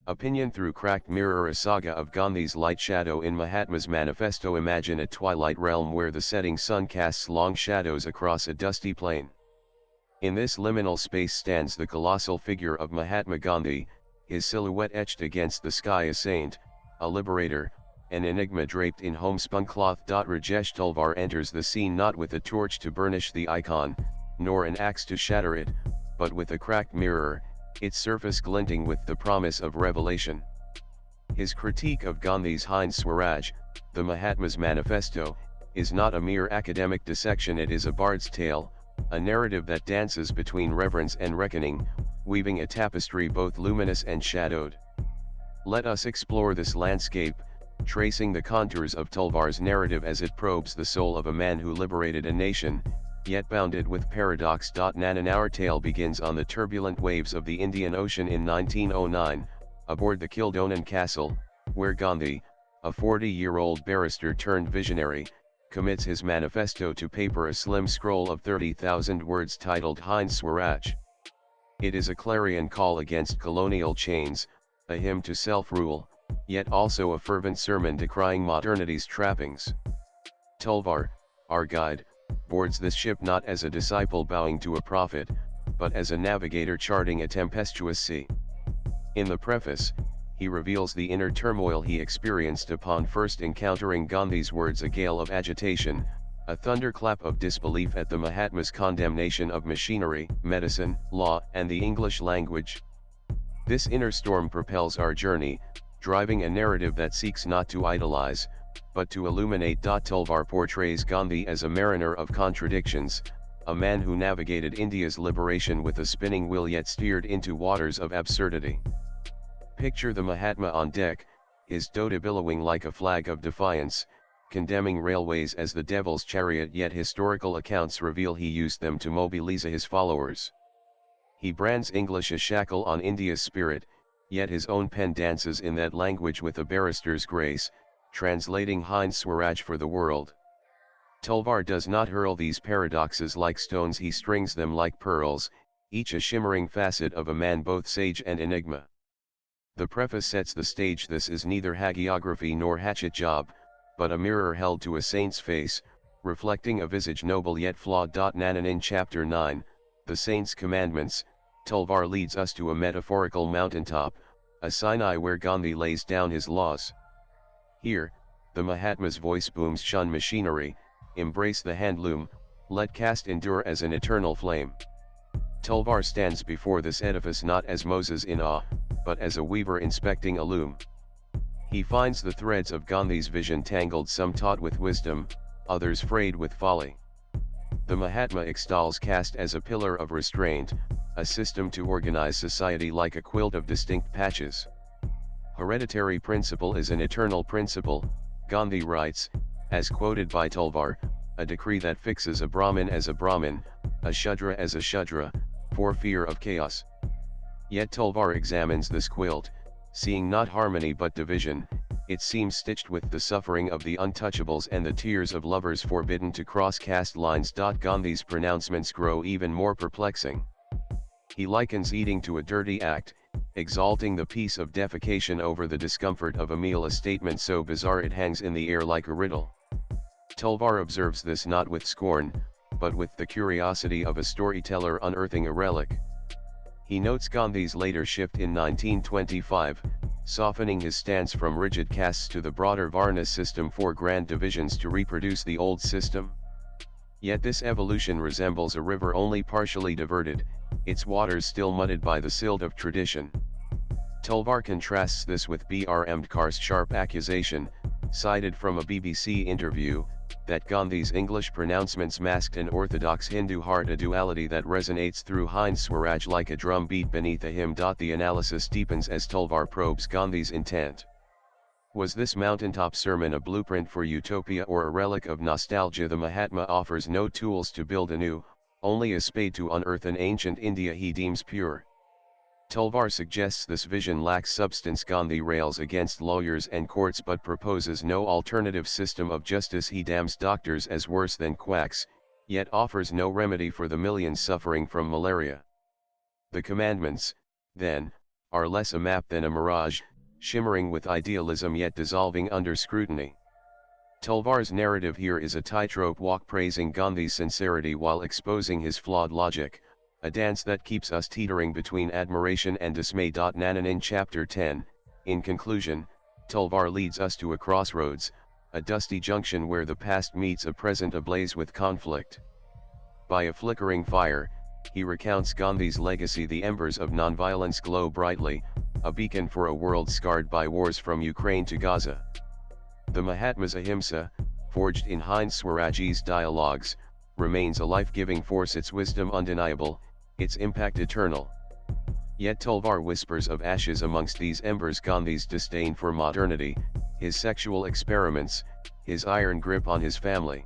Opinion through cracked mirror. A saga of Gandhi's light shadow in Mahatma's Manifesto. Imagine a twilight realm where the setting sun casts long shadows across a dusty plain. In this liminal space stands the colossal figure of Mahatma Gandhi, his silhouette etched against the sky. A saint, a liberator, an enigma draped in homespun cloth. Rajesh Talwar enters the scene not with a torch to burnish the icon, nor an axe to shatter it, but with a cracked mirror, its surface glinting with the promise of revelation. His critique of Gandhi's Hind Swaraj, the Mahatma's Manifesto, is not a mere academic dissection. It is a bard's tale, a narrative that dances between reverence and reckoning, weaving a tapestry both luminous and shadowed. Let us explore this landscape, tracing the contours of Talwar's narrative as it probes the soul of a man who liberated a nation, yet bounded with paradox. Nanan. Our tale begins on the turbulent waves of the Indian Ocean in 1909, aboard the Kildonan Castle, where Gandhi, a 40-year-old barrister turned visionary, commits his manifesto to paper, a slim scroll of 30,000 words titled Hind Swaraj. It is a clarion call against colonial chains, a hymn to self-rule, yet also a fervent sermon decrying modernity's trappings. Talwar, our guide, boards this ship not as a disciple bowing to a prophet, but as a navigator charting a tempestuous sea. In the preface, he reveals the inner turmoil he experienced upon first encountering Gandhi's words: a gale of agitation, a thunderclap of disbelief at the Mahatma's condemnation of machinery, medicine, law, and the English language. This inner storm propels our journey, driving a narrative that seeks not to idolize, but to illuminate. Talwar portrays Gandhi as a mariner of contradictions, a man who navigated India's liberation with a spinning wheel yet steered into waters of absurdity. Picture the Mahatma on deck, his dota billowing like a flag of defiance, condemning railways as the devil's chariot, yet historical accounts reveal he used them to mobilize his followers. He brands English a shackle on India's spirit, yet his own pen dances in that language with a barrister's grace, translating Hind Swaraj for the world. Talwar does not hurl these paradoxes like stones, he strings them like pearls, each a shimmering facet of a man both sage and enigma. The preface sets the stage. This is neither hagiography nor hatchet job, but a mirror held to a saint's face, reflecting a visage noble yet flawed. Nanan. In chapter 9, The Saint's Commandments, Talwar leads us to a metaphorical mountaintop, a Sinai where Gandhi lays down his laws. Here, the Mahatma's voice booms: shun machinery, embrace the handloom, let caste endure as an eternal flame. Talwar stands before this edifice not as Moses in awe, but as a weaver inspecting a loom. He finds the threads of Gandhi's vision tangled, some taut with wisdom, others frayed with folly. The Mahatma extols caste as a pillar of restraint, a system to organize society like a quilt of distinct patches. Hereditary principle is an eternal principle, Gandhi writes, as quoted by Talwar, a decree that fixes a Brahmin as a Brahmin, a Shudra as a Shudra, for fear of chaos. Yet Talwar examines this quilt, seeing not harmony but division. It seems stitched with the suffering of the untouchables and the tears of lovers forbidden to cross caste lines. Gandhi's pronouncements grow even more perplexing. He likens eating to a dirty act, exalting the peace of defecation over the discomfort of a meal, a statement so bizarre it hangs in the air like a riddle. Talwar observes this not with scorn, but with the curiosity of a storyteller unearthing a relic. He notes Gandhi's later shift in 1925, softening his stance from rigid castes to the broader Varna system, for grand divisions to reproduce the old system. Yet this evolution resembles a river only partially diverted, its waters still muddied by the silt of tradition. Talwar contrasts this with Br. Ambedkar's sharp accusation, cited from a BBC interview, that Gandhi's English pronouncements masked an orthodox Hindu heart, a duality that resonates through Hind Swaraj like a drum beat beneath a hymn. The analysis deepens as Talwar probes Gandhi's intent. Was this mountaintop sermon a blueprint for utopia or a relic of nostalgia? The Mahatma offers no tools to build anew, only a spade to unearth an ancient India he deems pure. Talwar suggests this vision lacks substance. Gandhi rails against lawyers and courts but proposes no alternative system of justice. He damns doctors as worse than quacks, yet offers no remedy for the millions suffering from malaria. The commandments, then, are less a map than a mirage, shimmering with idealism yet dissolving under scrutiny. Talvar's narrative here is a tightrope walk praising Gandhi's sincerity while exposing his flawed logic, a dance that keeps us teetering between admiration and dismay. Nanan in Chapter 10, in conclusion, Talvar leads us to a crossroads, a dusty junction where the past meets a present ablaze with conflict. By a flickering fire, he recounts Gandhi's legacy. The embers of nonviolence glow brightly, a beacon for a world scarred by wars from Ukraine to Gaza. The Mahatmas' ahimsa, forged in Hind Swarajji's dialogues, remains a life-giving force, its wisdom undeniable, its impact eternal. Yet Talvar whispers of ashes amongst these embers: Gandhi's disdain for modernity, his sexual experiments, his iron grip on his family.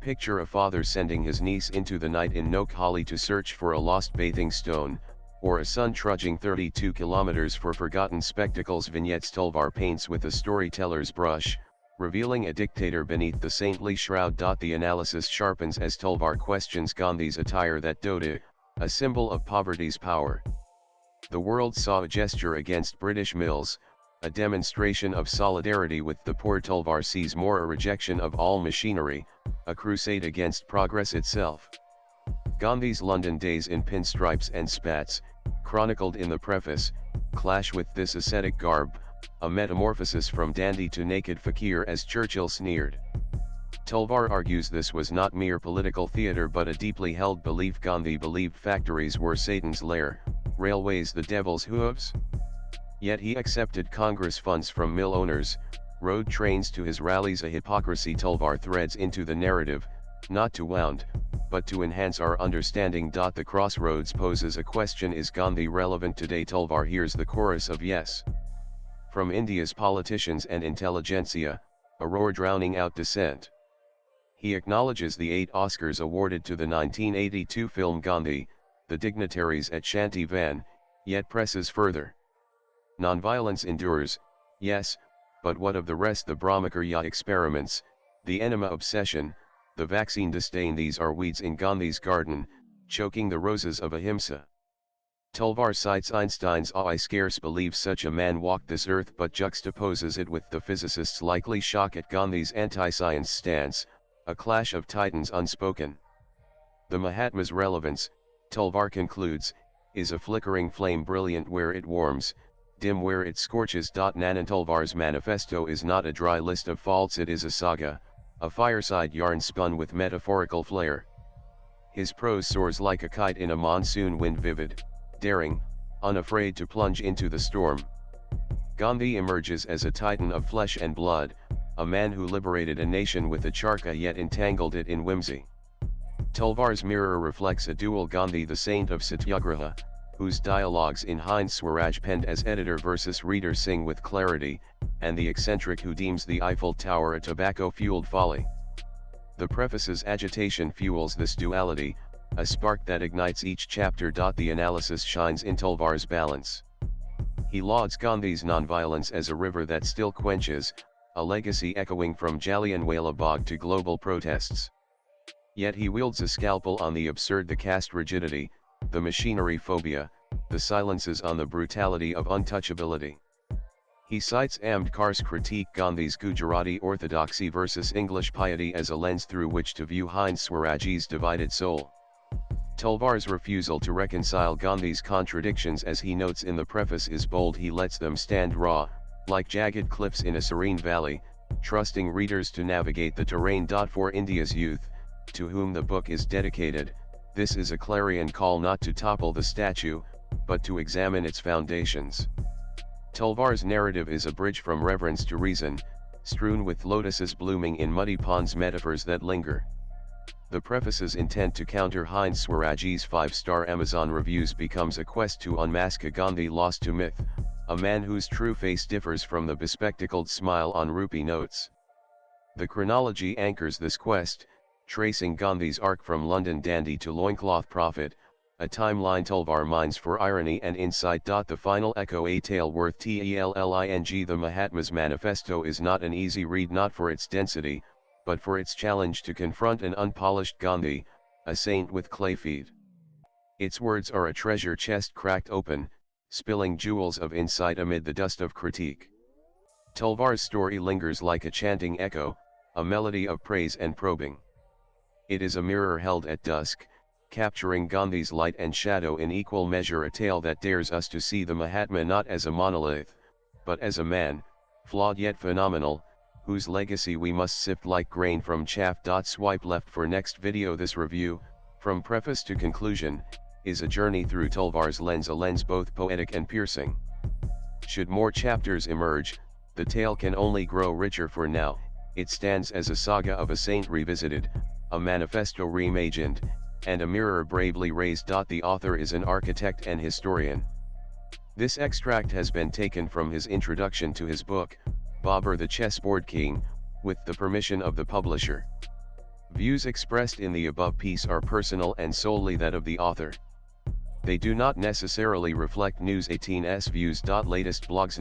Picture a father sending his niece into the night in Noakhali to search for a lost bathing stone, or a son trudging 32 kilometers for forgotten spectacles. Vignettes Talvar paints with a storyteller's brush, revealing a dictator beneath the saintly shroud. The analysis sharpens as Talvar questions Gandhi's attire, that dhoti, a symbol of poverty's power. The world saw a gesture against British mills, a demonstration of solidarity with the poor. Talvar sees more a rejection of all machinery, a crusade against progress itself. Gandhi's London days in pinstripes and spats, chronicled in the preface, clash with this ascetic garb, a metamorphosis from dandy to naked fakir, as Churchill sneered. Talvar argues this was not mere political theatre but a deeply held belief. Gandhi believed factories were Satan's lair, railways the devil's hooves. Yet he accepted Congress funds from mill owners, rode trains to his rallies, a hypocrisy Talvar threads into the narrative, not to wound, but to enhance our understanding. The crossroads poses a question: is Gandhi relevant today? Talvar hears the chorus of yes from India's politicians and intelligentsia, a roar drowning out dissent. He acknowledges the 8 Oscars awarded to the 1982 film Gandhi, the dignitaries at Shanti Van, yet presses further. Nonviolence endures, yes, but what of the rest? The Brahmacharya experiments, the enema obsession, the vaccine disdain, these are weeds in Gandhi's garden, choking the roses of ahimsa. Talvar cites Einstein's I scarce believe such a man walked this earth, but juxtaposes it with the physicist's likely shock at Gandhi's anti-science stance, a clash of titans unspoken. The Mahatma's relevance, Talvar concludes, is a flickering flame, brilliant where it warms, dim where it scorches. Nanan Talvar's manifesto is not a dry list of faults, it is a saga, a fireside yarn spun with metaphorical flair. His prose soars like a kite in a monsoon wind, vivid, daring, unafraid to plunge into the storm. Gandhi emerges as a titan of flesh and blood, a man who liberated a nation with a charkha yet entangled it in whimsy. Talvar's mirror reflects a dual Gandhi, the saint of Satyagraha, whose dialogues in Hind Swaraj penned as editor versus reader sing with clarity, and the eccentric who deems the Eiffel Tower a tobacco-fueled folly. The preface's agitation fuels this duality, a spark that ignites each chapter. The analysis shines in Talvar's balance. He lauds Gandhi's nonviolence as a river that still quenches, a legacy echoing from Jallianwala Bagh to global protests. Yet he wields a scalpel on the absurd, the caste rigidity, the machinery phobia, the silences on the brutality of untouchability. He cites Ambedkar's critique, Gandhi's Gujarati orthodoxy versus English piety, as a lens through which to view Hind Swarajji's divided soul. Talvar's refusal to reconcile Gandhi's contradictions, as he notes in the preface, is bold. He lets them stand raw, like jagged cliffs in a serene valley, trusting readers to navigate the terrain. For India's youth, to whom the book is dedicated, this is a clarion call not to topple the statue, but to examine its foundations. Talvar's narrative is a bridge from reverence to reason, strewn with lotuses blooming in muddy ponds, metaphors that linger. The preface's intent to counter Hind Swarajji's 5-star Amazon reviews becomes a quest to unmask a Gandhi lost to myth, a man whose true face differs from the bespectacled smile on rupee notes. The chronology anchors this quest, tracing Gandhi's arc from London dandy to loincloth prophet, a timeline Talvar mines for irony and insight. The final echo, a tale worth telling. The Mahatma's Manifesto is not an easy read, not for its density, but for its challenge to confront an unpolished Gandhi, a saint with clay feet. Its words are a treasure chest cracked open, spilling jewels of insight amid the dust of critique. Tulvar's story lingers like a chanting echo, a melody of praise and probing. It is a mirror held at dusk, capturing Gandhi's light and shadow in equal measure, a tale that dares us to see the Mahatma not as a monolith, but as a man, flawed yet phenomenal, whose legacy we must sift like grain from chaff. Swipe left for next video. This review, from preface to conclusion, is a journey through Tulvar's lens, a lens both poetic and piercing. Should more chapters emerge, the tale can only grow richer. For now, it stands as a saga of a saint revisited, a manifesto reimagined, and a mirror bravely raised. The author is an architect and historian. This extract has been taken from his introduction to his book, Babur the Chessboard King, with the permission of the publisher. Views expressed in the above piece are personal and solely that of the author. They do not necessarily reflect News 18's views. Latest blogs.